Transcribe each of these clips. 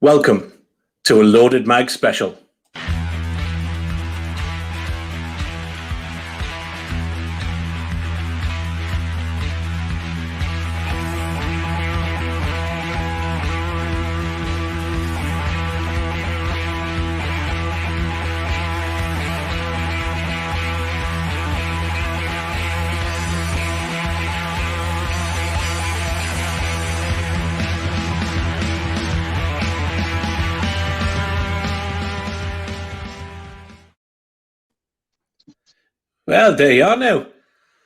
Welcome to a Loaded Mag special. Well, there you are now.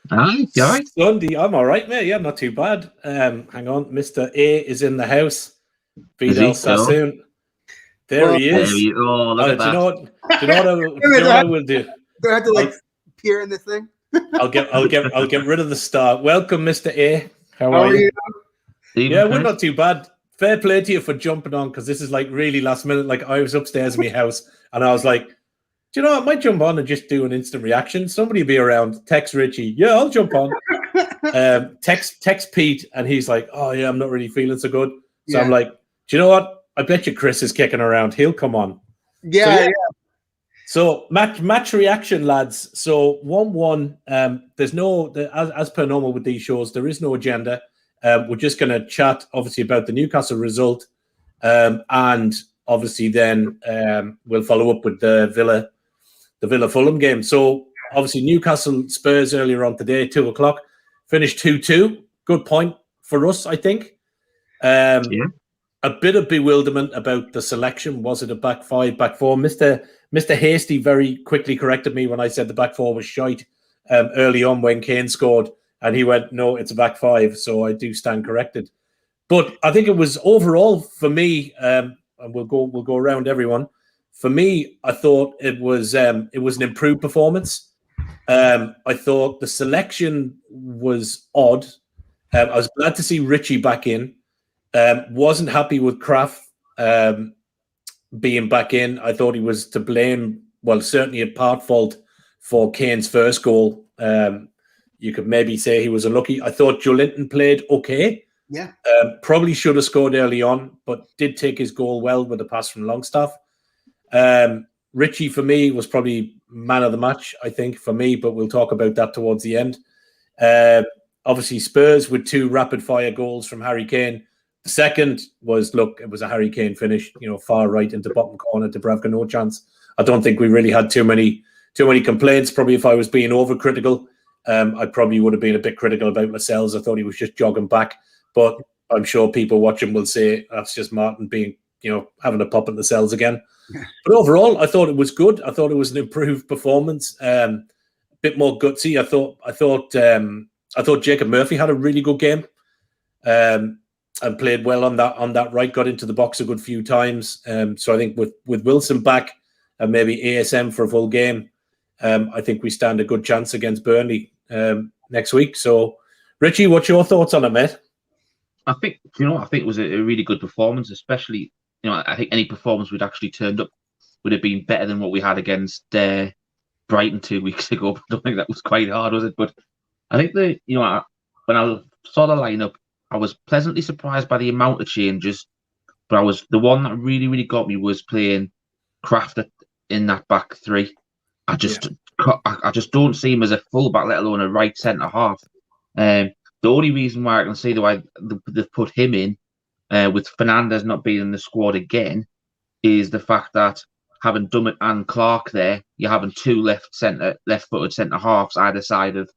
Hi, you all right? Sunday, I'm all right, mate. Yeah, not too bad. Hang on, Mr. A is in the house. Fidel Sassoon. There he is. There you go. Look at that. Do you know what I will do? Do I have to peer in this thing? I'll get rid of the star. Welcome, Mr. A. How are you? Yeah, we're not too bad. Fair play to you for jumping on, because this is like really last minute. Like, I was upstairs in my house and I was like, do you know what? I might jump on and just do an instant reaction. Somebody will be around. Text Richie. Yeah, I'll jump on. Text Pete, and he's like, oh yeah, I'm not really feeling so good. So I'm like, do you know what? I bet you Chris is kicking around. He'll come on. Yeah. So match reaction, lads. So 1-1. There's no, as per normal with these shows, there is no agenda. We're just going to chat, obviously, about the Newcastle result, and obviously then we'll follow up with the Villa Fulham game. So obviously Newcastle Spurs earlier on today, 2:00, finished 2-2. Good point for us, I think. A bit of bewilderment about the selection. Was it a back five, back four? Mr. Hasty very quickly corrected me when I said the back four was shite early on when Kane scored, and he went, no, it's a back five. So I do stand corrected. But I think it was overall for me, and we'll go around everyone. For me, I thought it was an improved performance. I thought the selection was odd. I was glad to see Richie back in. Wasn't happy with Kraft being back in. I thought he was to blame. Well, certainly a part fault for Kane's first goal. You could maybe say he was unlucky. I thought Joelinton played okay. Yeah. Probably should have scored early on, but did take his goal well with a pass from Longstaff. Richie, for me, was probably man of the match, I think, for me, but we'll talk about that towards the end. Obviously, Spurs with 2 rapid-fire goals from Harry Kane. The second was, it was a Harry Kane finish, far right into bottom corner. Dubravka, no chance. I don't think we really had too many complaints. Probably if I was being overcritical, I probably would have been a bit critical about Lascelles. I thought he was just jogging back. But I'm sure people watching will say that's just Martin being, having a pop at Lascelles again. But overall, I thought it was good. I thought it was an improved performance. A bit more gutsy. I thought Jacob Murphy had a really good game. And played well on that right, got into the box a good few times. So I think with Wilson back and maybe ASM for a full game, I think we stand a good chance against Burnley next week. So, Richie, what's your thoughts on it, mate? I think it was a really good performance, especially, I think any performance we'd actually turned up would have been better than what we had against Brighton 2 weeks ago. I don't think that was quite hard, was it? But I think when I saw the lineup, I was pleasantly surprised by the amount of changes, but the one that really, really got me was playing Kraft in that back three. I just don't see him as a fullback, let alone a right centre half. The only reason why I can see why they've put him in, with Fernandes not being in the squad again, is the fact that having Dummett and Clark there, you're having 2 left-footed centre halves either side of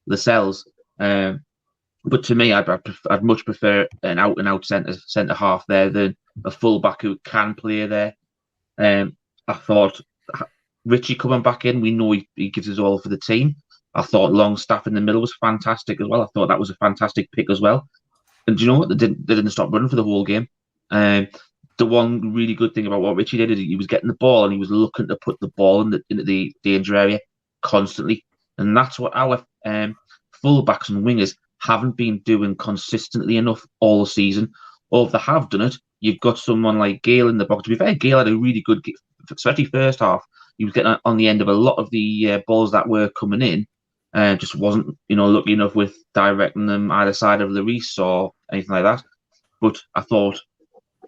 Lascelles. But to me, I'd much prefer an out-and-out centre half there than a full-back who can play there. I thought Richie coming back in, we know he gives us all for the team. I thought Longstaff in the middle was fantastic as well. I thought that was a fantastic pick as well. And do you know what? They didn't stop running for the whole game. The one really good thing about what Richie did is he was getting the ball and he was looking to put the ball into the danger area constantly. And that's what our full-backs and wingers haven't been doing consistently enough all season. Or if they have done it, you've got someone like Gale in the box. To be fair, Gale had a really good, especially first half. He was getting on the end of a lot of the balls that were coming in, and just wasn't, lucky enough with directing them either side of Lloris or anything like that. But I thought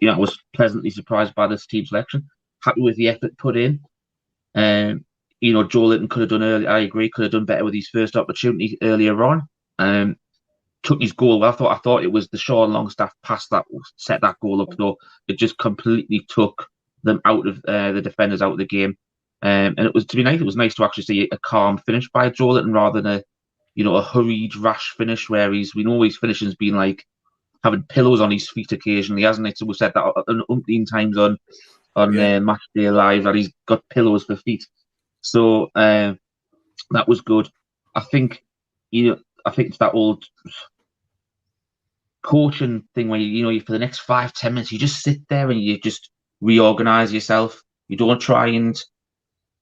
I was pleasantly surprised by this team selection. Happy with the effort put in. Joe Linton could have done early. I agree, could have done better with his first opportunity earlier on. Took his goal. I thought it was the Sean Longstaff pass that set that goal up, though. It just completely took them out of the defenders out of the game. And it was nice to actually see a calm finish by Joe Linton rather than a hurried, rash finish where we know his finishing's been like having pillows on his feet occasionally, hasn't it? So we've said that an umpteen times on Match Day Live that he's got pillows for feet. So that was good. I think it's that old coaching thing where you for the next 5-10 minutes you just sit there and you just reorganize yourself. You don't try and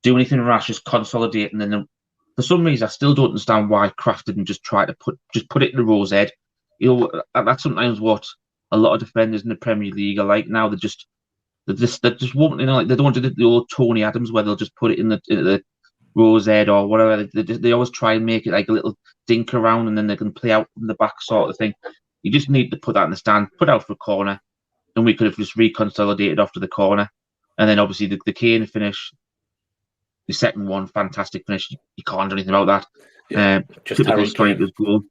do anything rash, just consolidate. And then for some reason I still don't understand why Kraft didn't just try to put it in the row's head. That's sometimes what a lot of defenders in the Premier League are like now. They just won't, they don't want to do the old Tony Adams where they'll just put it in the row's head or whatever. They always try and make it like a little dink around and then they can play out from the back sort of thing. You just need to put that in the stand, put out for a corner, and we could have just reconsolidated after the corner. And then obviously the Kane finish, the second one, fantastic finish. You can't do anything about that. Typical striker's goal.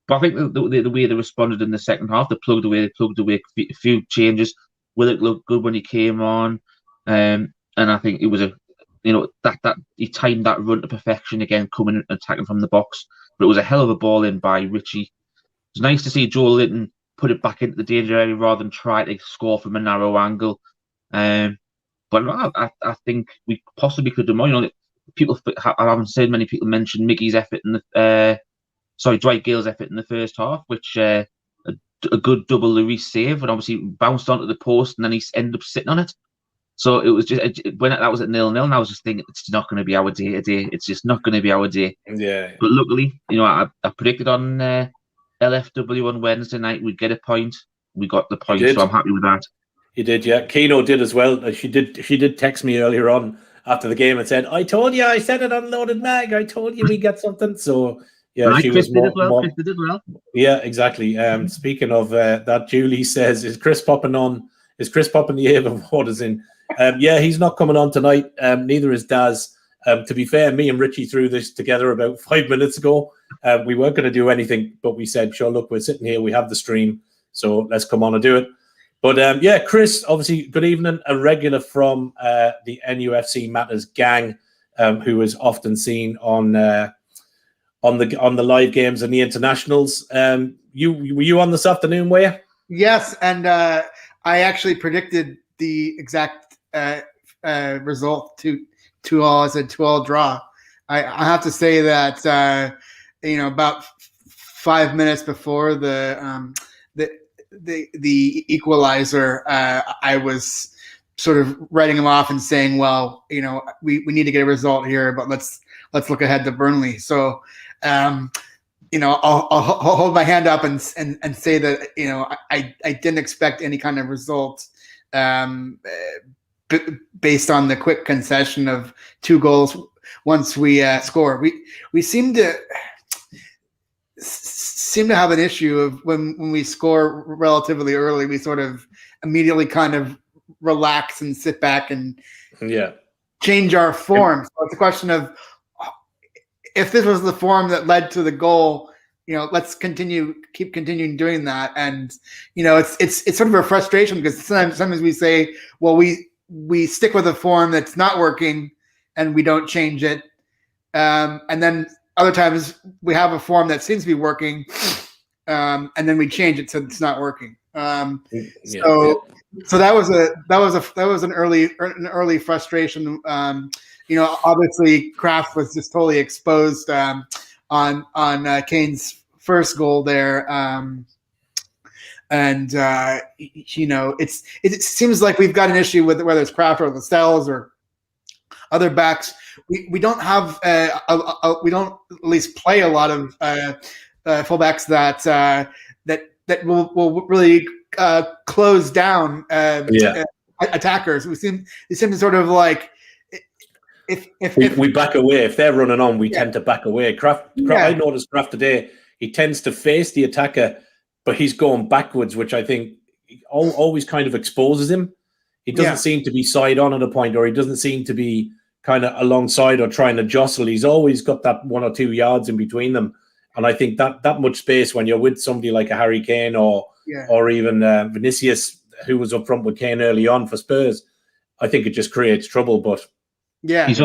But I think the way they responded in the second half, they plugged away a few changes. Willock looked good when he came on, and I think it was that he timed that run to perfection again, coming and attacking from the box. But it was a hell of a ball in by Richie. It was nice to see Joe Linton put it back into the danger area rather than try to score from a narrow angle. But I think we possibly could do more. I haven't seen many people mention Mickey's effort in Dwight Gale's effort in the first half, which a good double Lloris save, and obviously bounced onto the post, and then he ended up sitting on it. So it was just when that was at 0-0, and I was just thinking it's not going to be our day today. It's just not going to be our day. Yeah. But luckily, I predicted on LFW on Wednesday night we'd get a point. We got the point, so I'm happy with that. You did, yeah. Keno did as well. She did text me earlier on after the game and said, "I told you, I said it on Loaded Mag. I told you we get something." So yeah, she was more. Chris did well. Yeah, exactly. Speaking of that, Julie says, "Is Chris popping on? Is Chris popping the Ava Waters in?" Yeah, he's not coming on tonight. Neither is Daz. To be fair, me and Richie threw this together about 5 minutes ago. We weren't going to do anything, but we said, "Sure, look, we're sitting here. We have the stream, so let's come on and do it." But yeah, Chris, obviously, good evening. A regular from the NUFC Matters gang, who is often seen on the live games and the internationals. Were you on this afternoon, were you? Yes, and I actually predicted the exact result, 2-2 as a 2-2 draw. I have to say that about 5 minutes before the equalizer, I was sort of writing him off and saying, well, we need to get a result here, but let's look ahead to Burnley. So I'll hold my hand up and say that I didn't expect any kind of result based on the quick concession of 2 goals once we score. We seem to have an issue of when we score relatively early, we sort of immediately kind of relax and sit back and change our form. So it's a question of, if this was the form that led to the goal, let's keep continuing doing that. And it's sort of a frustration because sometimes we say, well, we stick with a form that's not working and we don't change it, and then other times we have a form that seems to be working, and then we change it so it's not working. So that was an early frustration. Obviously Kraft was just totally exposed on Kane's first goal there, and it seems like we've got an issue with whether it's Kraft or Lascelles or other backs. We don't have we don't at least play a lot of fullbacks that will really close down attackers. They seem to sort of like if we back away. If they're running on, we tend to back away. Kraft, I noticed Kraft today. He tends to face the attacker, but he's going backwards, which I think always kind of exposes him. He doesn't seem to be side on at a point, or he doesn't seem to be kind of alongside or trying to jostle. He's always got that 1 or 2 yards in between them. And I think that much space when you're with somebody like a Harry Kane or even Vinicius, who was up front with Kane early on for Spurs, I think it just creates trouble. But he's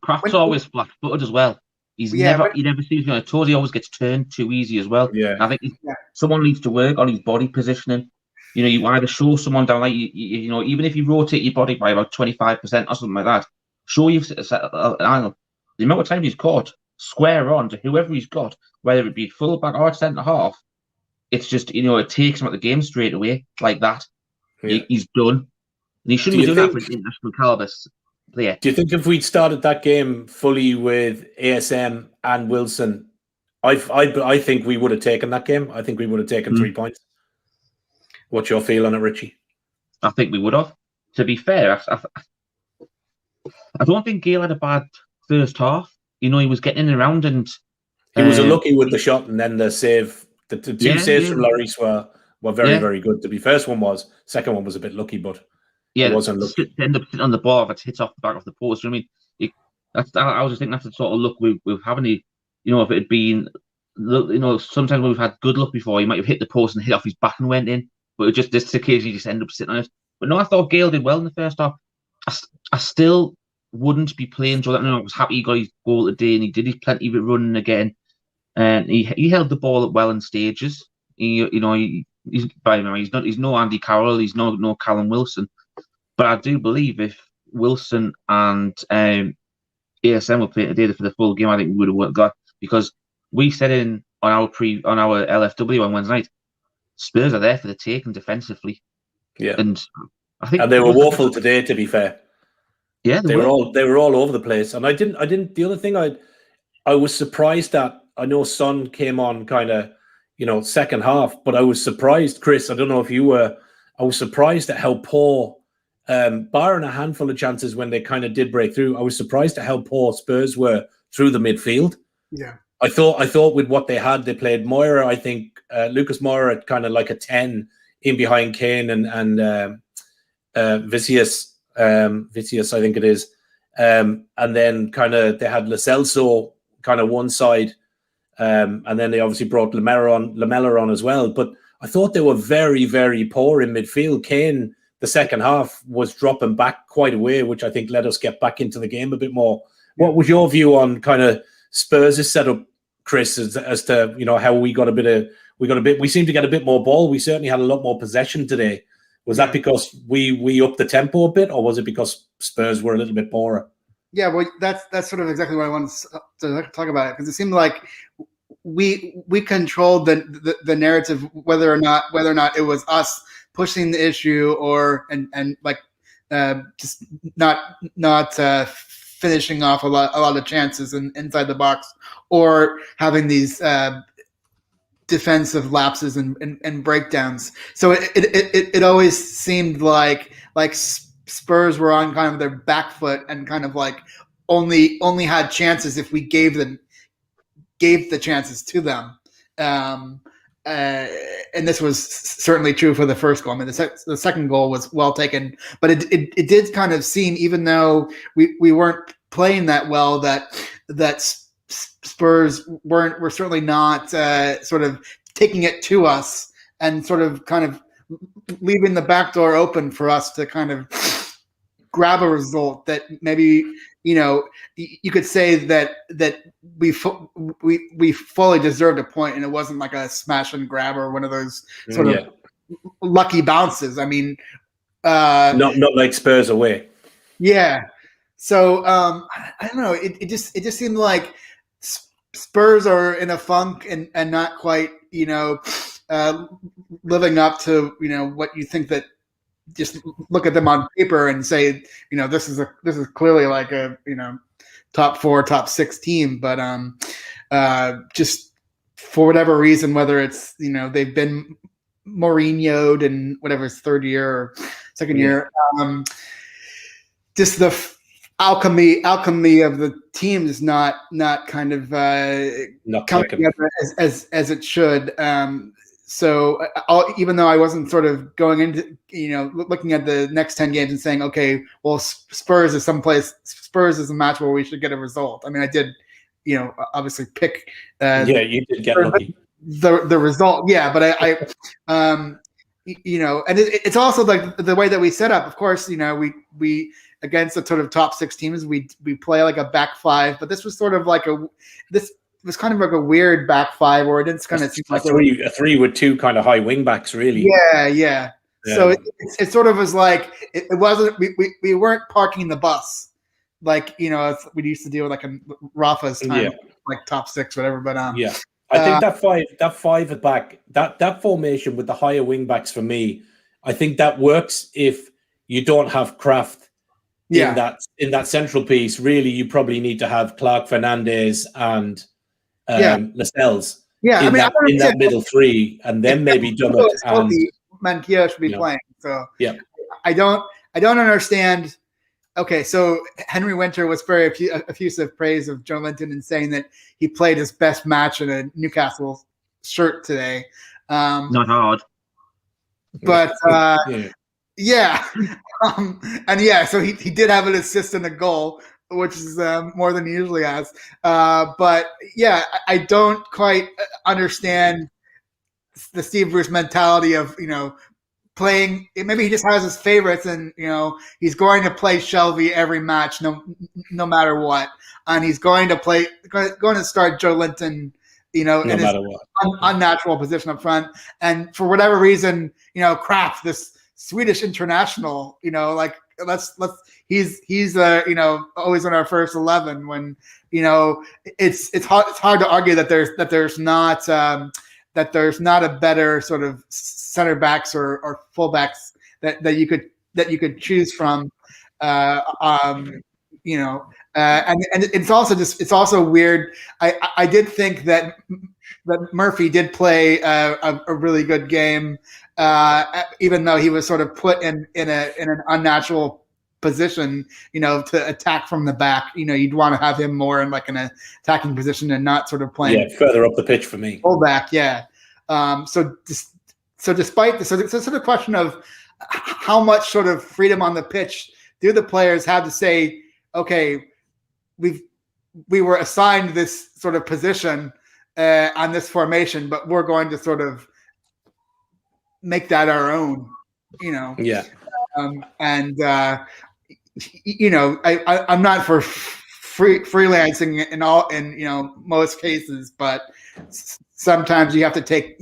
Kraft's always flat-footed as well. He never seems to toes. He always gets turned too easy as well. Yeah, I think someone needs to work on his body positioning. You either show someone down, like even if you rotate your body by about 25% or something like that, show you've set an angle. The amount of time he's caught square on to whoever he's got, whether it be full back or centre half, it's just it takes him out the game straight away like that. Yeah. He's done, and he shouldn't be doing that for an international caliber player. Do you think if we'd started that game fully with ASM and Wilson, I think we would have taken that game. I think we would have taken 3 points. What's your feel on it, Richie? I think we would have. To be fair, I don't think Gale had a bad first half. He was getting in and around, and he was unlucky with the shot, and then the save. The two saves from Lloris were very, very good. To be first one was, second one was a bit lucky, but it wasn't lucky. To end up sitting on the bar if it hits off the back of the post. I mean, I was just thinking that's the sort of luck we've having. If it had been, sometimes when we've had good luck before, he might have hit the post and hit off his back and went in. But this occasionally just end up sitting on it. But no, I thought Gale did well in the first half. I still wouldn't be playing Joe. I was happy he got his goal today, and he did his plenty of it running again. And he held the ball up well in stages. He's no Andy Carroll, he's no Callum Wilson. But I do believe if Wilson and ASM were playing today for the full game, I think we would have got, because we said on our LFW on Wednesday night, Spurs are there for the taking defensively. Yeah, and I think they were woeful today. To be fair, yeah, they were all over the place. And I didn't. The other thing I was surprised that, I know Son came on kind of second half, but I was surprised, Chris. I don't know if you were. I was surprised at how poor, barring a handful of chances when they kind of did break through. I was surprised at how poor Spurs were through the midfield. Yeah. I thought with what they had, they played Moira. I think Lucas Moira at kind of like a 10 in behind Kane and Vinicius, I think it is. And then kind of they had Lo Celso kind of one side, and then they obviously brought Lamela on as well. But I thought they were very, very poor in midfield. Kane, the second half, was dropping back quite a way, which I think let us get back into the game a bit more. What was your view on kind of Spurs' setup, Chris, as to how we seemed to get a bit more ball? We certainly had a lot more possession today. Was that because we upped the tempo a bit, or was it because Spurs were a little bit poorer? Yeah, well, that's sort of exactly what I wanted to talk about, because it seemed like we controlled the narrative, whether or not it was us pushing the issue and just not finishing off a lot of chances inside the box, or having these defensive lapses and breakdowns. So it always seemed like Spurs were on kind of their back foot and kind of like only had chances if we gave the chances to them. And this was certainly true for the first goal. I mean, the second goal was well taken, but it did kind of seem, even though we weren't playing that well, that Spurs were certainly not sort of taking it to us and sort of kind of leaving the back door open for us to kind of grab a result that maybe you could say that we fully deserved a point, and it wasn't like a smash and grab or one of those sort of lucky bounces. I mean, not like Spurs away. Yeah. So I don't know. It just seemed like Spurs are in a funk and not quite living up to what you think that. Just look at them on paper and say, this is clearly like a top 4, top 6 team, but just for whatever reason, whether it's they've been Mourinho'd in whatever his third year or second year, just the alchemy of the team is not kind of not coming together as it should. So even though I wasn't sort of going into, looking at the next 10 games and saying, okay, well, Spurs is a match where we should get a result. I mean, I did, obviously pick. You did get lucky. The result, yeah, but I and it's also like the way that we set up. Of course, we against the sort of top 6 teams, we play like a back 5, but this was sort of like this was kind of like a weird back 5 where it didn't kind of seem like a 3 with 2 kind of high wing backs, really. Yeah. So it sort of was like it wasn't. We weren't parking the bus like we used to deal with like in Rafa's time, like top 6, whatever. But I think that five at back, that formation with the higher wing backs, for me, I think that works if you don't have Kraft in that central piece. Really, you probably need to have Clark, Fernandez, and Lascelles in that middle 3, and then maybe Dummett and Manquillo should be playing. So I don't understand. Okay, so Henry Winter was very effusive praise of Joe Linton and saying that he played his best match in a Newcastle shirt today. Not hard. But so he did have an assist and a goal, which is more than he usually has. But I don't quite understand the Steve Bruce mentality of, playing. Maybe he just has his favorites, and he's going to play Shelby every match, no matter what, and he's going to start Joe Linton, in his unnatural position up front, and for whatever reason, Kraft, this Swedish international, he's always in our first 11 when it's hard to argue that there's not a better sort of center backs or fullbacks that you could choose from, and it's also weird. I did think that Murphy did play a really good game, even though he was sort of put in an unnatural position, to attack from the back. You'd want to have him more in like an attacking position and not sort of playing further up the pitch for me. Fullback, So despite this, so it's sort of question of how much sort of freedom on the pitch do the players have to say, okay, we were assigned this sort of position on this formation, but we're going to sort of make that our own, I'm not for freelancing in most cases, but sometimes you have to take,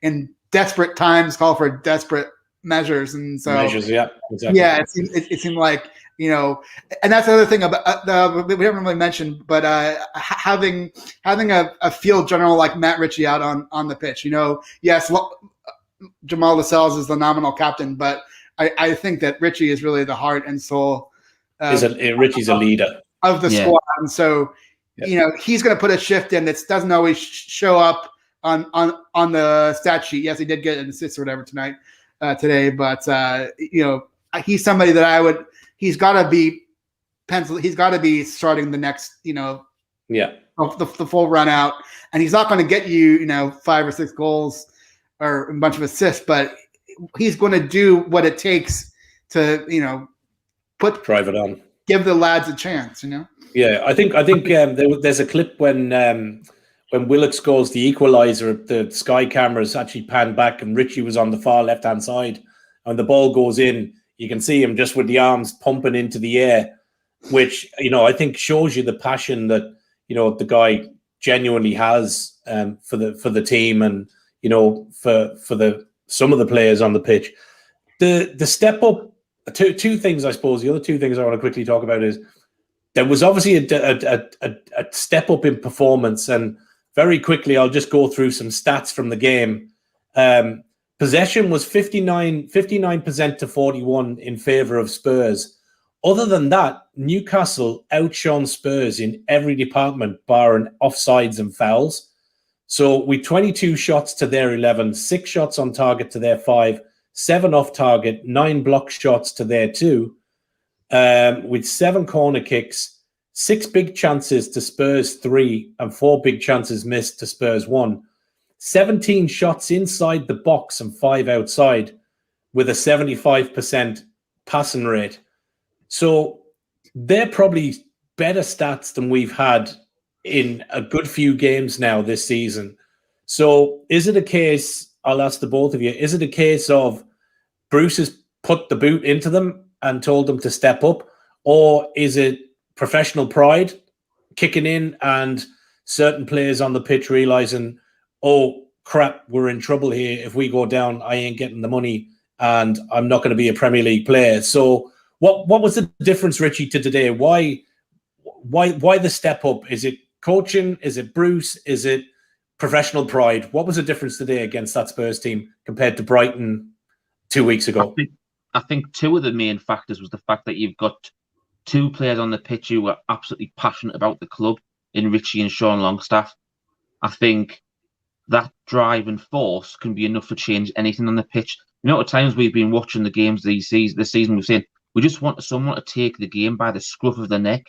in desperate times, call for desperate measures, and so exactly. It seemed like, and that's the other thing about we haven't really mentioned, but having a field general like Matt Ritchie out on the pitch. Yes, Jamal Lascelles is the nominal captain, but I think that Ritchie is really the heart and soul. Ritchie's a leader of the squad, and so he's going to put a shift in that doesn't always show up on the stat sheet. Yes, he did get an assist or whatever today, but he's somebody that he's got to be pencil. He's got to be starting the next the full run out, and he's not going to get you 5 or 6 goals or a bunch of assists, but he's going to do what it takes to drive it on, give the lads a chance. Yeah, I think there's a clip when Willock scores the equaliser, the Sky cameras actually panned back and Ritchie was on the far left-hand side, and the ball goes in. You can see him just with the arms pumping into the air, which, I think shows you the passion that, the guy genuinely has for the team and, for some of the players on the pitch. The step up, two things, I suppose. The other 2 things I want to quickly talk about is there was obviously a step up in performance, and very quickly I'll just go through some stats from the game. Possession was 59% to 41 in favour of Spurs. Other than that, Newcastle outshone Spurs in every department, barring offsides and fouls. So with 22 shots to their 11, 6 shots on target to their 5, 7 off target, 9 block shots to their 2, with 7 corner kicks, 6 big chances to Spurs 3, and 4 big chances missed to Spurs 1. 17 shots inside the box and 5 outside with a 75% passing rate. So they're probably better stats than we've had in a good few games now this season. So is it a case, I'll ask the both of you, is it a case of Bruce has put the boot into them and told them to step up? Or is it professional pride kicking in and certain players on the pitch realizing, oh, crap, we're in trouble here. If we go down, I ain't getting the money and I'm not going to be a Premier League player. So what was the difference, Richie, to today? Why the step up? Is it coaching? Is it Bruce? Is it professional pride? What was the difference today against that Spurs team compared to Brighton 2 weeks ago? I think two of the main factors was the fact that you've got two players on the pitch who are absolutely passionate about the club in Richie and Sean Longstaff. I think that drive and force can be enough to change anything on the pitch. You know, at times we've been watching the games this season, we've seen we just want someone to take the game by the scruff of the neck,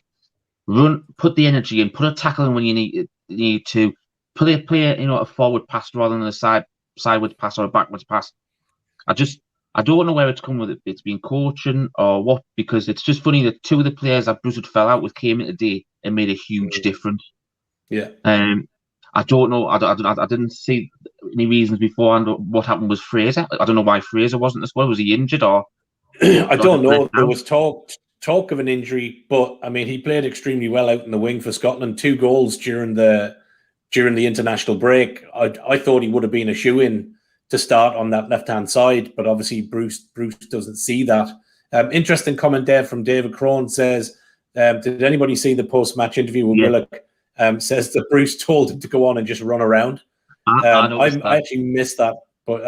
run, put the energy in, put a tackle in when you need to, play a forward pass rather than a sideways pass or a backwards pass. I don't know where it's come with it. It's been coaching or what, because it's just funny that two of the players that Bruce had fell out with came in today and made a huge difference. Yeah. I don't know. I didn't see any reasons beforehand. What happened was Fraser. I don't know why Fraser wasn't as well. Was he injured or? I don't know. There was talk of an injury, but I mean, he played extremely well out in the wing for Scotland. 2 goals during the international break. I thought he would have been a shoo-in to start on that left-hand side, but obviously Bruce doesn't see that. Interesting comment there from David Crone says, did anybody see the post-match interview with Willock? Says that Bruce told him to go on and just run around. I actually missed that, but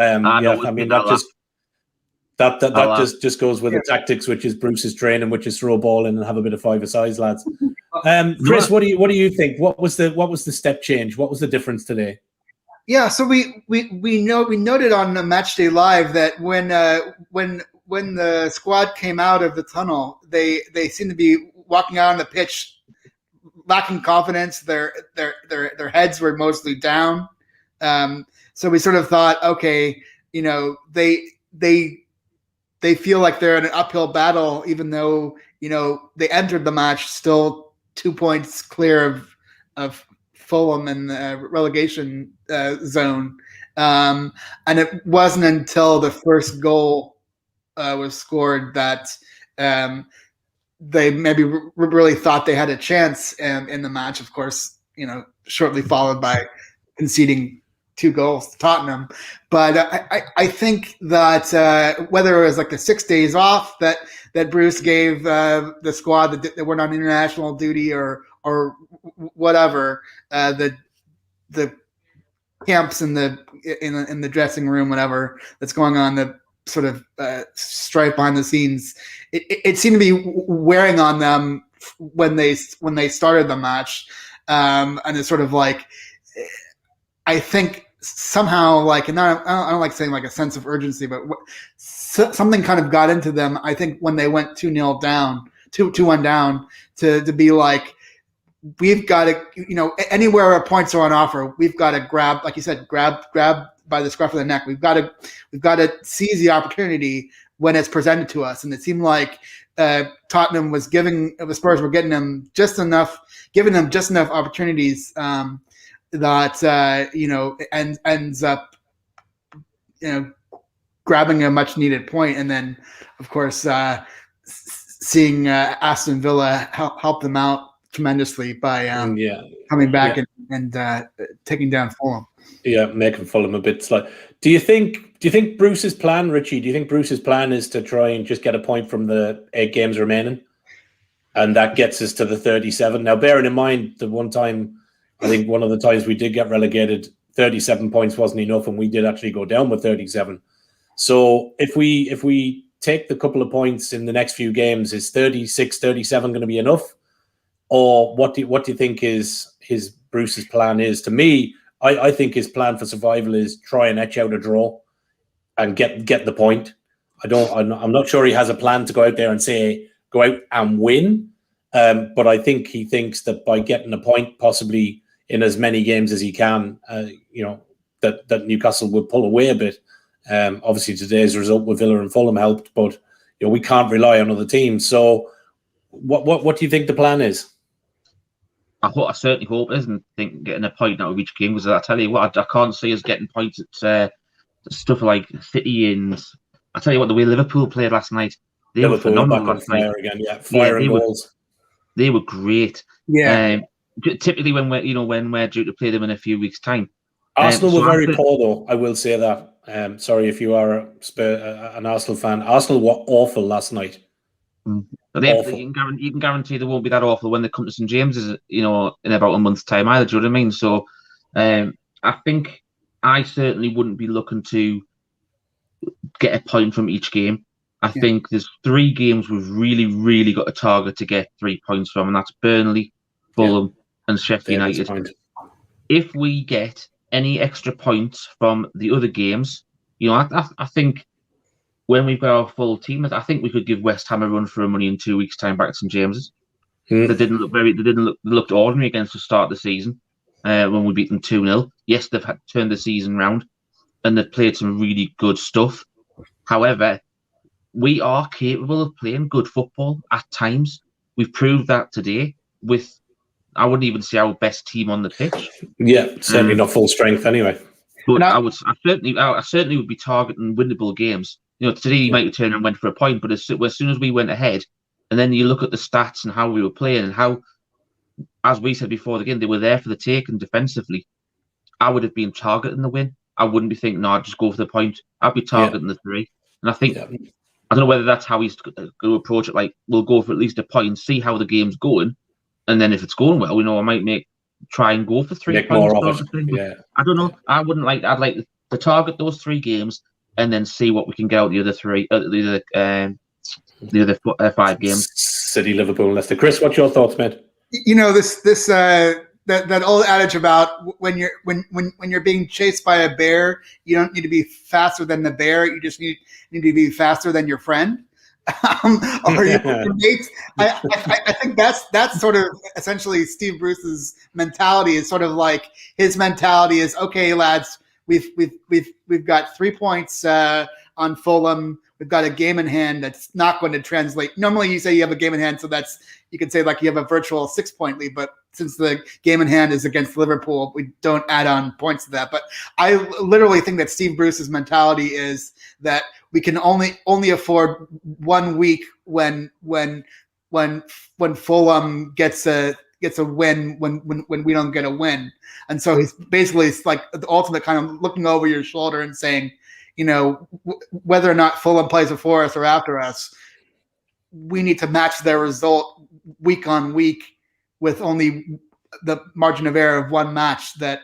that just goes with the tactics, which is Bruce's training, which is throw a ball in and have a bit of 5-a-sides, lads. Chris, what do you think? What was the step change? What was the difference today? Yeah, so we noted on the Matchday Live that when the squad came out of the tunnel, they seemed to be walking out on the pitch lacking confidence. Their heads were mostly down. So we sort of thought, okay, you know, they feel like they're in an uphill battle, even though, you know, they entered the match still 2 points clear of Fulham in the relegation zone. And it wasn't until the first goal was scored that they maybe really thought they had a chance in the match. Of course, you know, shortly followed by conceding 2 goals to Tottenham. But I think that whether it was like the 6 days off that Bruce gave the squad that weren't on international duty or whatever, the camps in the dressing room, whatever that's going on, the sort of strife behind the scenes, it seemed to be wearing on them when they started the match, and it's sort of like, I think somehow, like, and I don't like saying like a sense of urgency, but something kind of got into them. I think when they went 2-0 down, 2-1 down, to be like, we've got to, you know, anywhere our points are on offer, we've got to grab, like you said, grab by the scruff of the neck. We've got to seize the opportunity when it's presented to us. And it seemed like Tottenham was giving the Spurs were giving them just enough opportunities that you know, ends up, you know, grabbing a much needed point, and then of course seeing Aston Villa help them out tremendously by coming back and taking down Fulham. Yeah, making Fulham a bit slow. Do you think Bruce's plan, Richie? Do you think Bruce's plan is to try and just get a point from the 8 games remaining, and that gets us to the 37? Now, bearing in mind the one time, I think one of the times we did get relegated, 37 points wasn't enough, and we did actually go down with 37. So if we take the couple of points in the next few games, is 36, 37 going to be enough? Or what do you think is Bruce's plan is? To me, I think his plan for survival is try and etch out a draw and get the point. I'm not sure he has a plan to go out there and say go out and win. But I think he thinks that by getting a point, possibly in as many games as he can, you know, that Newcastle would pull away a bit. Obviously, today's result with Villa and Fulham helped, but we can't rely on other teams. So, what do you think the plan is? I certainly hope it isn't getting a point out of each game, because I tell you what, I can't see us getting points at stuff like City, and I tell you what, the way Liverpool played last night, they were phenomenal last night. Fire and goals. They were great. Yeah. Typically, when we're due to play them in a few weeks' time, Arsenal were very poor, though. I will say that. Sorry if you are an Arsenal fan. Arsenal were awful last night. But you can guarantee they won't be that awful when they come to St James's, in about a month's time either. Do you know what I mean? So, I think I certainly wouldn't be looking to get a point from each game. I think there's 3 games we've really, really got a target to get 3 points from, and that's Burnley, Fulham, and Sheffield United. If we get any extra points from the other games, I think when we've got our full team, I think we could give West Ham a run for money in 2 weeks' time back at St James's. They looked ordinary against the start of the season when we beat them 2-0. Yes, they've turned the season round and they've played some really good stuff. However, we are capable of playing good football at times. We've proved that today with, I wouldn't even say our best team on the pitch. Yeah, certainly not full strength anyway. But I certainly would be targeting winnable games. Today you might turn and went for a point, but as soon as we went ahead, and then you look at the stats and how we were playing and how, as we said before the game, they were there for the taking defensively. I would have been targeting the win. I wouldn't be thinking, no, just go for the point. I'd be targeting the 3. And I think, I don't know whether that's how he's going to approach it. Like, we'll go for at least a point, see how the game's going. And then if it's going well, I might try and go for 3 points. More of it. Yeah. I don't know. I'd like to target those 3 games and then see what we can get out the other 3, the other 5 games. City, Liverpool, and Leicester. Chris, what's your thoughts, man? That old adage about when you're being chased by a bear, you don't need to be faster than the bear. You just need to be faster than your friend. Or your mates. I think that's sort of essentially Steve Bruce's mentality. Is sort of like his mentality is, okay, lads, we've got 3 points on Fulham. We've got a game in hand that's not going to translate. Normally, you say you have a game in hand, so you could say like you have a virtual 6-point lead. But since the game in hand is against Liverpool, we don't add on points to that. But I literally think that Steve Bruce's mentality is that we can only afford 1 week when Fulham gets a win when we don't get a win. And so he's basically, it's like the ultimate kind of looking over your shoulder and saying, whether or not Fulham plays before us or after us, we need to match their result week on week with only the margin of error of one match that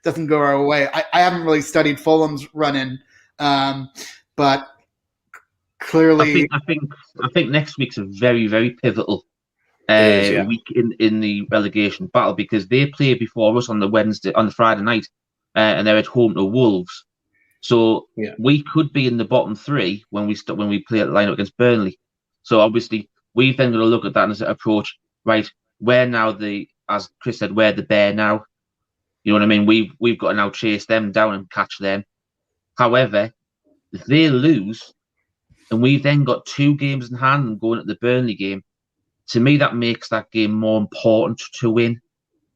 doesn't go our way. I haven't really studied Fulham's run-in, but clearly, I think next week's a very, very pivotal week in the relegation battle, because they play before us on the Friday night, and they're at home to Wolves. So we could be in the bottom 3 when we play at the lineup against Burnley. So obviously we've then got to look at that as an approach. Right, we're now as Chris said, we're the bear now. You know what I mean? We've got to now chase them down and catch them. However, if they lose, and we've then got 2 games in hand and going at the Burnley game, to me that makes that game more important to win,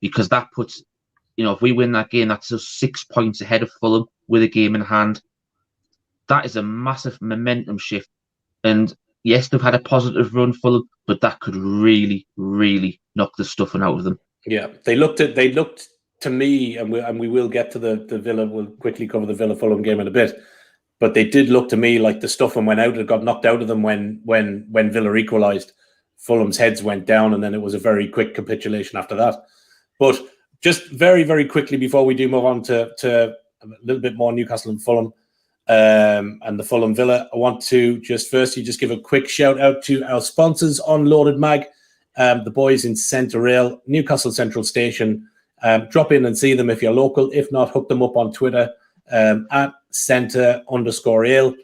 because that puts, if we win that game, that's just 6 points ahead of Fulham with a game in hand. That is a massive momentum shift. And yes, they've had a positive run, Fulham, but that could really, really knock the stuffing out of them. Yeah, they looked to me, and we will get to the Villa. We'll quickly cover the Villa Fulham game in a bit, but they did look to me like the stuffing went out. It got knocked out of them when Villa equalised. Fulham's heads went down, and then it was a very quick capitulation after that. But just very, very quickly before we do move on to a little bit more Newcastle and Fulham and the Fulham Villa, I want to just give a quick shout out to our sponsors on Loaded Mag, the boys in Centre Rail, Newcastle Central Station. Drop in and see them if you're local. If not, hook them up on Twitter at Centre_Rail.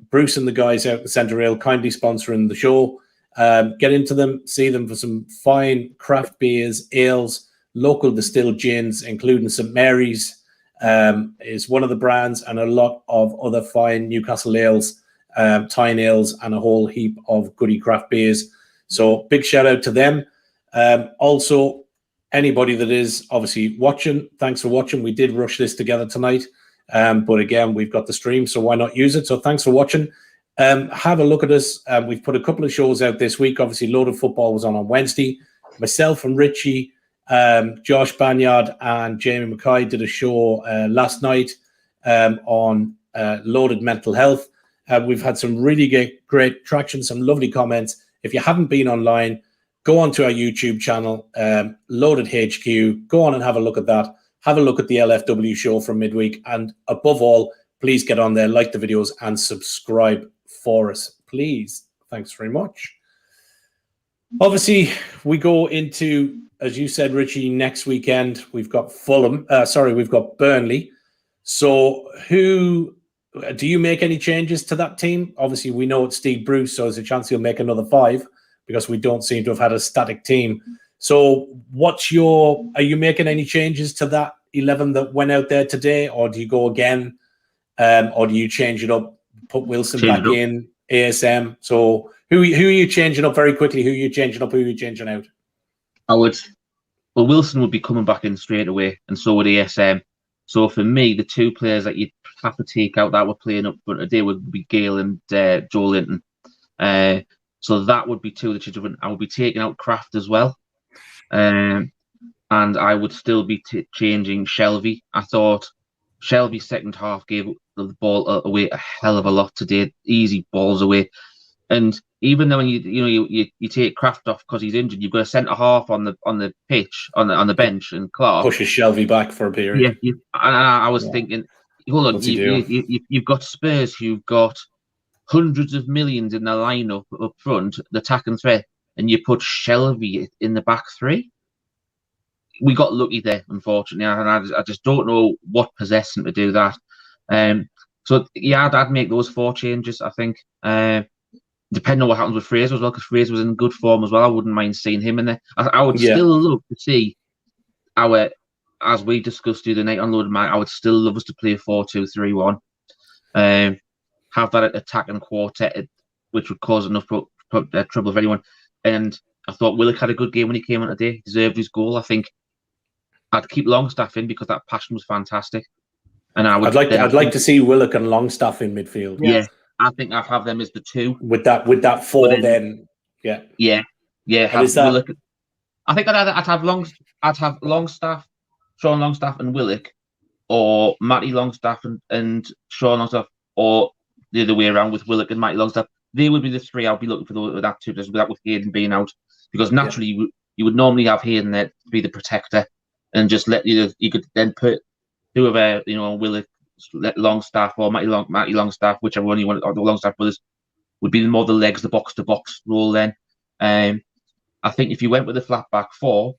Bruce and the guys out at Centre Rail kindly sponsoring the show. Get into them, see them for some fine craft beers, ales, local distilled gins, including St Mary's, is one of the brands, and a lot of other fine Newcastle ales, Tyne ales, and a whole heap of goodie craft beers. So big shout out to them. Also, anybody that is obviously watching, thanks for watching. We did rush this together tonight, but again, we've got the stream, so why not use it? So thanks for watching. Have a look at us. We've put a couple of shows out this week. Obviously, Loaded Football was on Wednesday. Myself and Richie, Josh Banyard and Jamie Mackay did a show last night on Loaded Mental Health. We've had some really great traction, some lovely comments. If you haven't been online, go onto our YouTube channel, Loaded HQ. Go on and have a look at that. Have a look at the LFW show from midweek. And above all, please get on there, like the videos, and subscribe for us, please. Thanks very much. Obviously, we go into, as you said, Richie, next weekend, we've got we've got Burnley. So who do you make any changes to that team? Obviously, we know it's Steve Bruce, so there's a chance he'll make another 5 because we don't seem to have had a static team. So are you making any changes to that 11 that went out there today, or do you go again, or do you change it up, put Wilson back in, ASM? So who are you changing up very quickly? Who are you changing up? Who are you changing out? Wilson would be coming back in straight away, and so would ASM. So for me, the 2 players that you'd have to take out that were playing up front today would be Gale and Joe Linton. So that would be 2 of the children. I would be taking out Kraft as well. And I would still be changing Shelby. I thought Shelby's second half gave the ball away a hell of a lot today. Easy balls away. And even though when you take Kraft off because he's injured, you've got a centre half on the pitch, on the bench, and Clark pushes Shelby back for a period. Yeah, and I was thinking, hold on, you've got Spurs who've got hundreds of millions in their lineup up front, the attacking threat, and you put Shelby in the back 3. We got lucky there, unfortunately, and I just don't know what possessed him to do that. So yeah, I'd make those 4 changes, I think. Depending on what happens with Fraser as well, because Fraser was in good form as well. I wouldn't mind seeing him in there. I would still love to see as we discussed the other night on Loaded Mag, I would still love us to play a 4-2-3-1. Have that attacking quartet, which would cause enough trouble for anyone. And I thought Willock had a good game when he came on today. He deserved his goal. I think I'd keep Longstaff in because that passion was fantastic. And I'd like to see Willock and Longstaff in midfield. Yeah. I think I'd have them as the 2 with that 4. Then, yeah. Willock. I think I'd have Longstaff, Sean Longstaff, and Willock, or Matty Longstaff and Sean Longstaff, or the other way around with Willock and Matty Longstaff. They would be the 3 I'd be looking for with that 2, just with Hayden being out, because naturally you would normally have Hayden there to be the protector, and just let you could then put whoever Willock, Longstaff or Matty Longstaff, whichever one you want, or the Longstaff brothers, would be more the legs, the box to box role. Then, I think if you went with the flat back 4,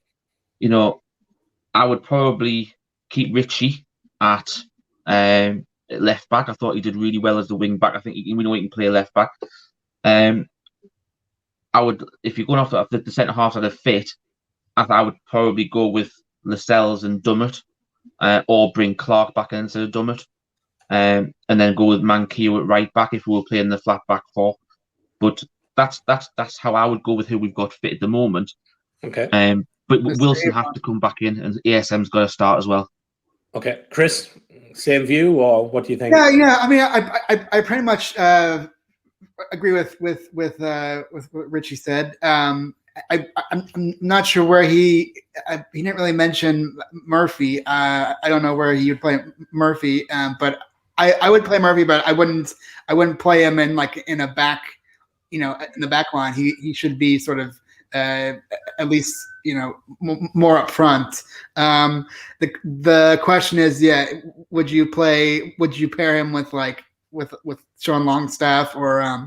I would probably keep Richie at left back. I thought he did really well as the wing back. I think he can play left back. I would, if you're going off the centre halves that are fit, I would probably go with Lascelles and Dummett, or bring Clark back instead of Dummett. And then go with Manquillo at right back if we were playing the flat back 4. But that's how I would go with who we've got fit at the moment. Okay. But Wilson has to come back in, and ASM's got to start as well. Okay, Chris, same view, or what do you think? Yeah. I mean, I pretty much agree with what Richie said. I'm not sure where he didn't really mention Murphy. I don't know where he would play Murphy, but I would play Murphy, but I wouldn't play him in a back, in the back line. He should be sort of at least more up front. The question is, would you pair him with Sean Longstaff, or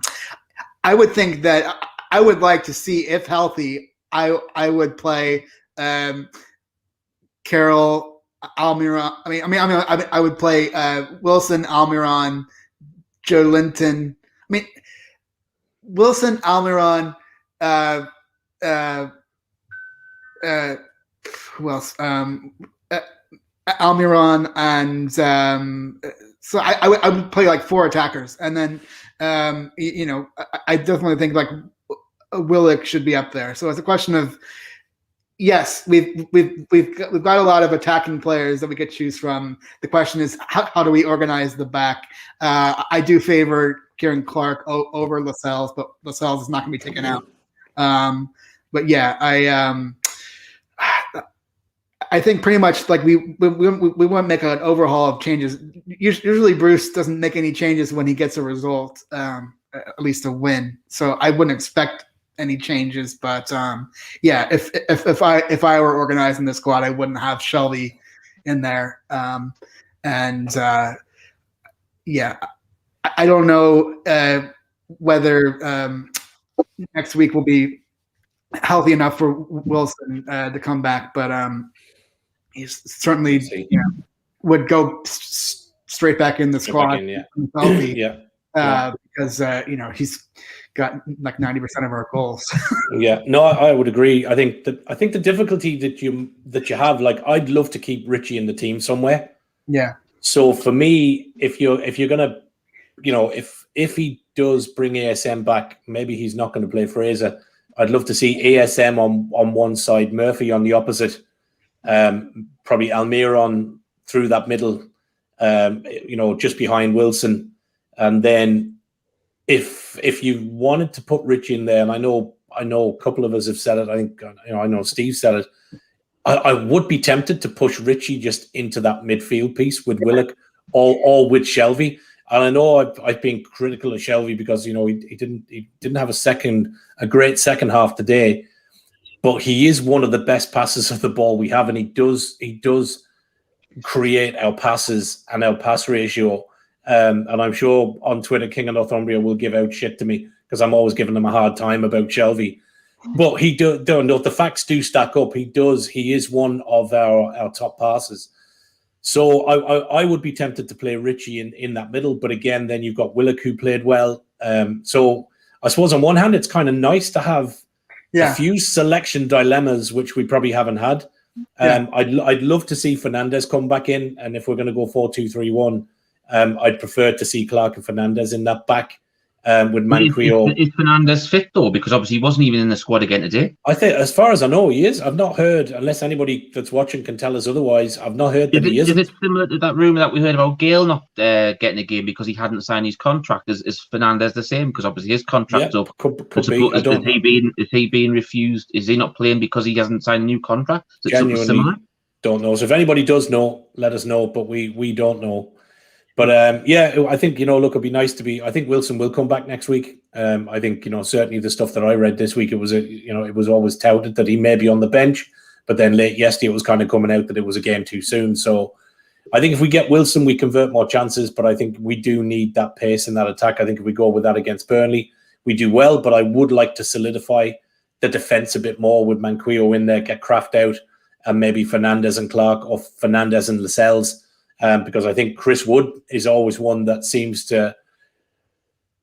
I would think that I would like to see, if healthy, I would play Carroll, Almiron. I would play Wilson, Almiron, Joe Linton. Wilson, Almiron. Who else? Almiron, and so I would play like 4 attackers, and then I definitely think like Willock should be up there. So it's a question of, yes, we've got a lot of attacking players that we could choose from. The question is, how do we organize the back? I do favor Kieran Clark over Lascelles, but Lascelles is not going to be taken out. But yeah, I think pretty much like we want to make an overhaul of changes. Usually Bruce doesn't make any changes when he gets a result, at least a win. So I wouldn't expect any changes. But yeah, if I were organizing the squad, I wouldn't have Shelby in there. Yeah, I don't know whether next week will be healthy enough for Wilson to come back, but he's certainly would go straight back in the squad. Healthy, because he's got like 90% of our goals. Yeah, no, I would agree. I think the difficulty that you have, like, I'd love to keep Richie in the team somewhere. Yeah. So for me, if you're gonna, if he does bring ASM back, maybe he's not going to play Fraser. I'd love to see ASM on one side, Murphy on the opposite, probably Almiron through that middle, just behind Wilson. And then if you wanted to put Rich in there, and I know a couple of us have said it, I think, I know Steve said it, I would be tempted to push Richie just into that midfield piece with Willock or with Shelby. And I know I've been critical of Shelby because he didn't have a great second half today, but he is one of the best passers of the ball we have, and he does create our passes and our pass ratio. And I'm sure on Twitter, King of Northumbria will give out shit to me because I'm always giving him a hard time about Shelby. But the facts do stack up. He is one of our top passers. So I would be tempted to play Richie in that middle. But again, then you've got Willock who played well. So I suppose on one hand, it's kind of nice to have a few selection dilemmas, which we probably haven't had. I'd love to see Fernandez come back in. And if we're going to go 4-2-3-1, I'd prefer to see Clark and Fernandez in that back with Manquillo. Is Fernandez fit though? Because obviously he wasn't even in the squad again today. I think, as far as I know, he is. I've not heard, unless anybody that's watching can tell us otherwise, I've not heard that he isn't. Is it similar to that rumour that we heard about Gale not getting a game because he hadn't signed his contract? Is Fernandez the same? Because obviously his contract's up. Could be. Is he being refused? Is he not playing because he hasn't signed a new contract? Is it Genuinely similar? Don't know. So if anybody does know, let us know. But we don't know. But I think it'd be nice to be. I think Wilson will come back next week. I think certainly the stuff that I read this week, it was always touted that he may be on the bench, but then late yesterday it was kind of coming out that it was a game too soon. So I think if we get Wilson, we convert more chances. But I think we do need that pace in that attack. I think if we go with that against Burnley, we do well. But I would like to solidify the defense a bit more with Manquillo in there, get Kraft out, and maybe Fernandez and Clark or Fernandez and Lascelles. Because I think Chris Wood is always one that seems to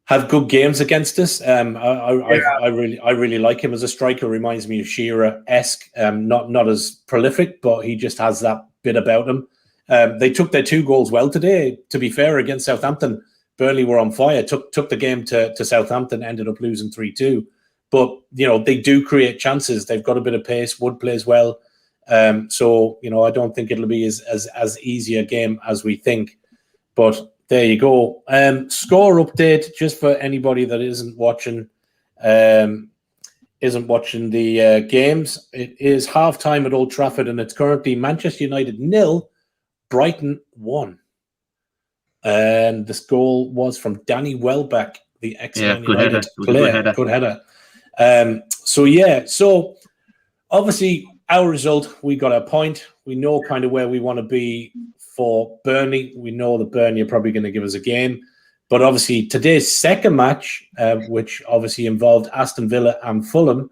have good games against us. I really like him as a striker. Reminds me of Shearer-esque. Not as prolific, but he just has that bit about him. They took their 2 goals well today. To be fair, against Southampton, Burnley were on fire. Took the game to Southampton. Ended up losing 3-2. But they do create chances. They've got a bit of pace. Wood plays well. So I don't think it'll be as easy a game as we think, but there you go. Score update just for anybody that isn't watching the games. It is halftime at Old Trafford, and it's currently Manchester United 0, Brighton 1. And this goal was from Danny Welbeck, the ex-Man United player. Good header. So obviously, our result, we got a point. We know kind of where we want to be for Burnley. We know that Burnley are probably going to give us a game. But obviously, today's second match, which obviously involved Aston Villa and Fulham,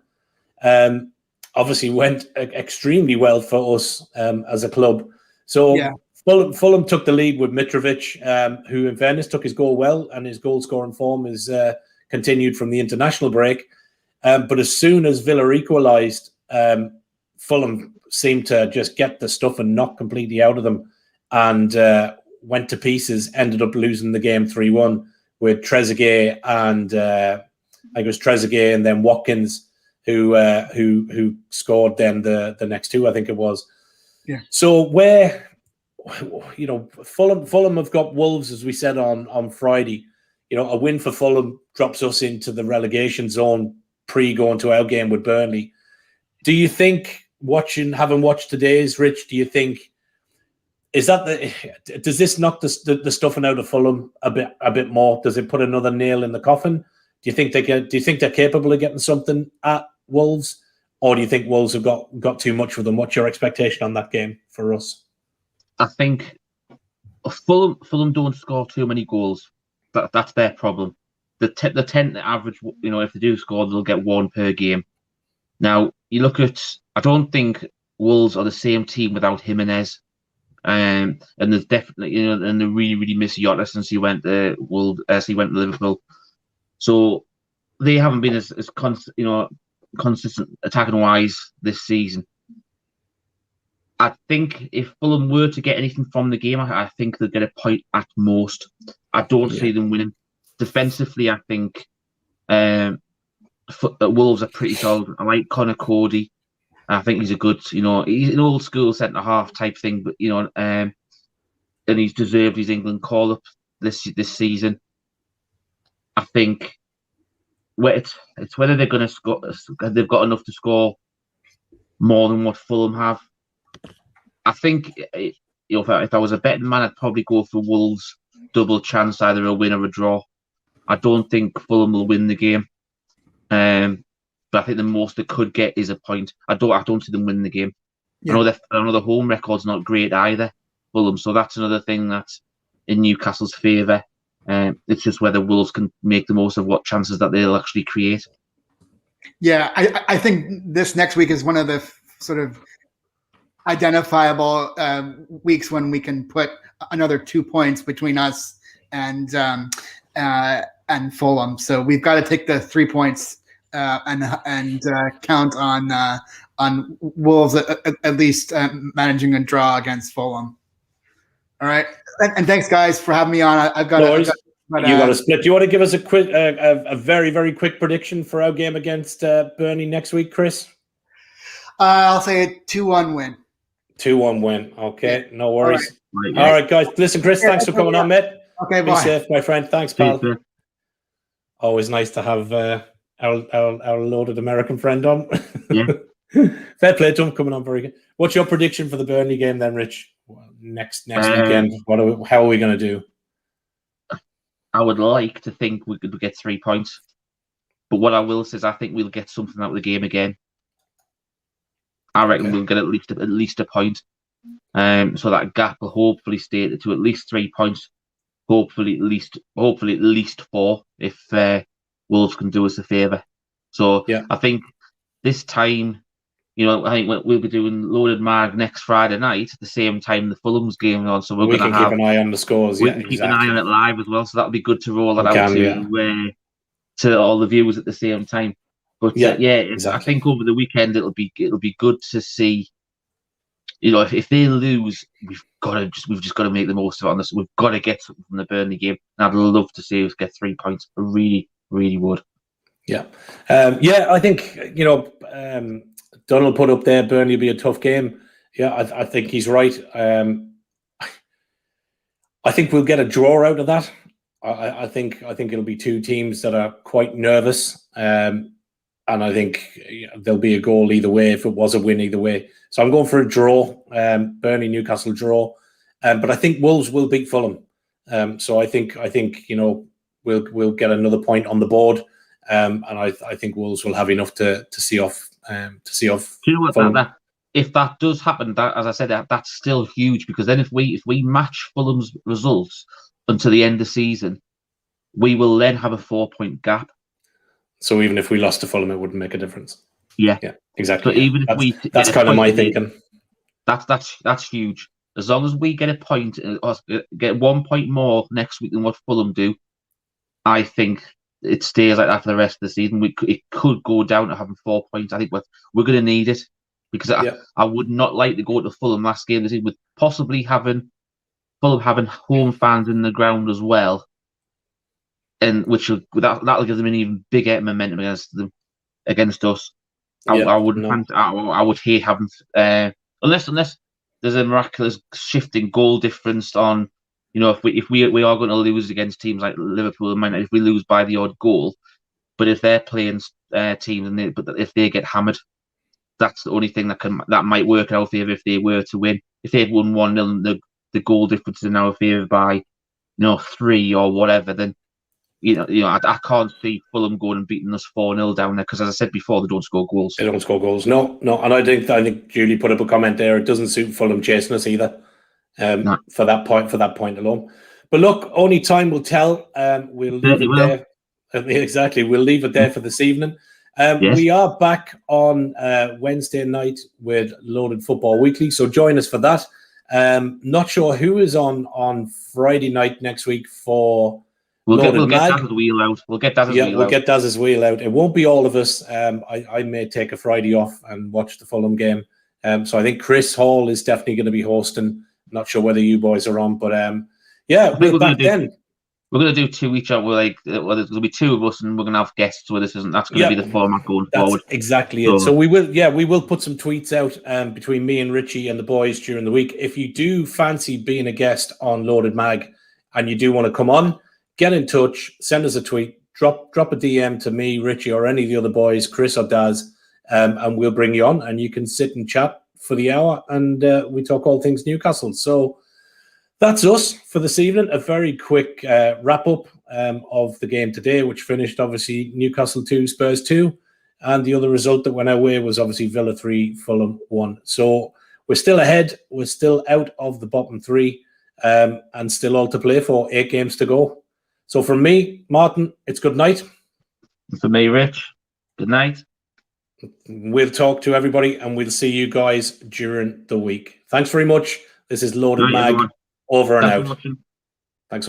obviously went extremely well for us as a club. So Fulham took the lead with Mitrovic, who in fairness took his goal well, and his goal-scoring form is continued from the international break. But as soon as Villa equalised, Fulham seemed to just get the stuff and knock completely out of them, and went to pieces. Ended up losing the game 3-1 with Trezeguet and I think it was Trezeguet and then Watkins who scored then the next two. I think it was. Yeah. So Fulham have got Wolves, as we said on Friday. A win for Fulham drops us into the relegation zone going to our game with Burnley. Do you think, having watched today's, Rich, do you think, does this knock the stuffing out of Fulham a bit more? Does it put another nail in the coffin? Do you think they're capable of getting something at Wolves, or do you think Wolves have got too much for them? What's your expectation on that game for us? I think Fulham don't score too many goals. That's their problem. They tend to average, if they do score, they'll get one per game. Now, you look at, I don't think Wolves are the same team without Jimenez. And there's definitely, and they really, really miss Jota since he went to Liverpool. So they haven't been as consistent attacking wise this season. I think if Fulham were to get anything from the game, I think they'll get a point at most. I don't see them winning. Defensively, I think Wolves are pretty solid. I like Connor Cody. I think he's a good, he's an old school centre half type thing, but and he's deserved his England call up this season. I think it's whether they're going to score. They've got enough to score more than what Fulham have. I think if I was a betting man, I'd probably go for Wolves double chance, either a win or a draw. I don't think Fulham will win the game, but I think the most they could get is a point. I don't see them winning the game. Yeah. I know the home record's not great either, Fulham. So that's another thing that's in Newcastle's favour. It's just whether Wolves can make the most of what chances that they'll actually create. Yeah, I think this next week is one of the sort of identifiable weeks when we can put another 2 points between us and Fulham. So we've got to take the 3 points and count on Wolves at least managing a draw against Fulham. All right, and thanks guys for having me on. You got a split. Do you want to give us a very, very quick prediction for our game against Burnley next week, Chris? I'll say a 2-1 win. 2-1 win. Okay, no worries. All right, guys. Listen, Chris, thanks for coming on, mate. Okay, be safe, my friend. Thanks, pal. Always nice to have our loaded American friend on. Yeah. Fair play to him, coming on very good. What's your prediction for the Burnley game then, Rich? Next weekend, how are we going to do? I would like to think we could get 3 points, but what I will say is I think we'll get something out of the game again. I reckon we'll get at least a point, so that gap will hopefully stay to at least 3 points. Hopefully at least 4 if Wolves can do us a favour. So yeah. I think this time, I think we'll be doing Loaded Mag next Friday night at the same time the Fulham's game on. So we can keep an eye on the scores. We can keep an eye on it live as well. So that'll be good to roll that out to all the viewers at the same time. But exactly. I think over the weekend it'll be good to see. If they lose, we've just got to make the most of it on this. We've got to get something from the Burnley game. And I'd love to see us get 3 points. I really, really would. Yeah, I think Donald put up there. Burnley will be a tough game. Yeah, I think he's right. I think we'll get a draw out of that. I think it'll be two teams that are quite nervous. And I think there'll be a goal either way if it was a win either way. So I'm going for a draw, Burnley Newcastle draw. But I think Wolves will beat Fulham. So I think we'll get another point on the board. And I think Wolves will have enough to see off. Do you know what? If that does happen, as I said, that's still huge, because then if we match Fulham's results until the end of the season, we will then have a 4-point gap. So even if we lost to Fulham, it wouldn't make a difference. Yeah, exactly. So even if that's kind of my thinking. That's huge. As long as we get a point, get 1 point more next week than what Fulham do, I think it stays like that for the rest of the season. It could go down to having 4 points. I think we're going to need it. because I would not like to go to Fulham last game this season with possibly having Fulham having home fans in the ground as well, and that'll give them an even bigger momentum against us. I would hate having unless there's a miraculous shifting goal difference on, if we are going to lose against teams like Liverpool and Man United, if we lose by the odd goal, but if they're playing teams but if they get hammered, that's the only thing that might work in our favour if they were to win. If they'd won 1-0 and the goal difference is in our favour by 3 or whatever, then I can't see Fulham going and beating us 4-0 down there, because as I said before, they don't score goals. They don't score goals. No, and I think Julie put up a comment there. It doesn't suit Fulham chasing us either. No. For that point alone. But look, only time will tell. We'll leave it there. Exactly, we'll leave it there for this evening. Yes. We are back on Wednesday night with Loaded Football Weekly, so join us for that. Not sure who is on Friday night next week for. We'll get Daz's wheel out. We'll get Daz's wheel out. It won't be all of us. I may take a Friday off and watch the Fulham game. So I think Chris Hall is definitely going to be hosting. Not sure whether you boys are on, but we're back then. We're going to do 2 each other. There'll be 2 of us, and we're going to have guests with us. That's going to be the format going forward. Exactly it. So we will put some tweets out between me and Richie and the boys during the week. If you do fancy being a guest on Loaded Mag and you do want to come on, get in touch, send us a tweet, drop a DM to me, Richie, or any of the other boys, Chris or Daz, and we'll bring you on, and you can sit and chat for the hour, and we talk all things Newcastle. So that's us for this evening. A very quick wrap-up of the game today, which finished, obviously, Newcastle 2, Spurs 2, and the other result that went our way was, obviously, Villa 3, Fulham 1. So we're still ahead. We're still out of the bottom 3, and still all to play for. 8 games to go. So from me, Martin, it's good night. For me, Rich, good night. We'll talk to everybody, and we'll see you guys during the week. Thanks very much. This is Loaded Mag, everyone. Over and out. Thanks.